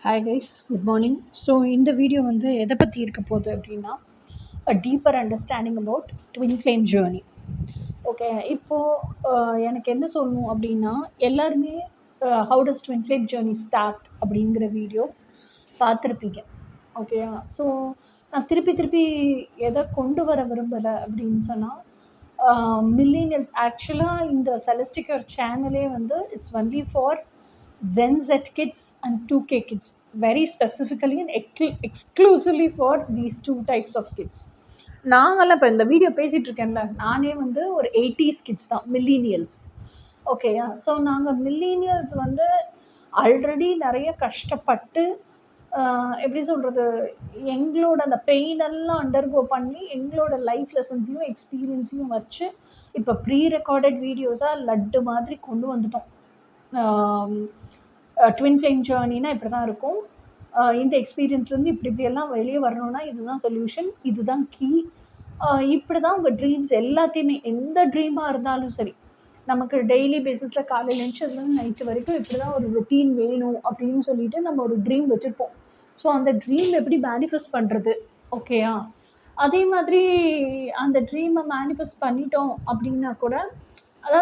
Hi guys, good morning. So இந்த video வந்து எதை பற்றி இருக்க போகுது அப்படின்னா, அ deeper understanding about twin flame journey. Okay, இப்போது எனக்கு என்ன சொல்லணும் அப்படின்னா, எல்லாருமே how does twin flame journey start அப்படிங்கிற வீடியோ பார்த்துருப்பீங்க. ஓகேயா? ஸோ நான் திருப்பி திருப்பி எதை கொண்டு வர விரும்பலை அப்படின்னு சொன்னால், மில்லினியல்ஸ் ஆக்சுவலாக இந்த செலஸ்டிகர் சேனலே வந்து it's only for Gen Z kids and 2K kids, very specifically and exclusively for these two types of kids. நாங்கள்லாம் இப்போ இந்த வீடியோ பேசிகிட்டு இருக்கேன்ல, நானே வந்து ஒரு 80s கிட்ஸ் தான், மில்லினியல்ஸ். ஓகேயா? ஸோ நாங்கள் மில்லினியல்ஸ் வந்து ஆல்ரெடி நிறைய கஷ்டப்பட்டு எப்படி சொல்கிறது, எங்களோட அந்த பெயினெல்லாம் அண்டர்கோ பண்ணி எங்களோட லைஃப் லெசன்ஸையும் எக்ஸ்பீரியன்ஸையும் வச்சு இப்போ ப்ரீ ரெக்கார்டட் வீடியோஸாக லட்டு மாதிரி கொண்டு வந்துட்டோம். ட்வின் ஃப்ளேம் ஜேர்னினா இப்படி தான் இருக்கும். இந்த எக்ஸ்பீரியன்ஸ்லேருந்து இப்படியெல்லாம் வெளியே வரணும்னா இதுதான் சொல்யூஷன், இதுதான் கீ. இப்படி தான் உங்கள் ட்ரீம்ஸ் எல்லாத்தையுமே, எந்த ட்ரீமாக இருந்தாலும் சரி, நமக்கு டெய்லி பேசிஸில் காலையில் எழுந்ததுலேருந்து நைட்டு வரைக்கும் இப்படி தான் ஒரு ரொட்டீன் வேணும் அப்படின்னு சொல்லிட்டு நம்ம ஒரு ட்ரீம் வச்சுருப்போம். ஸோ அந்த ட்ரீம் எப்படி மேனிஃபெஸ்ட் பண்ணுறது? ஓகேயா? அதே மாதிரி அந்த ட்ரீமை மேனிஃபெஸ்ட் பண்ணிட்டோம் அப்படின்னா கூட, அதாவது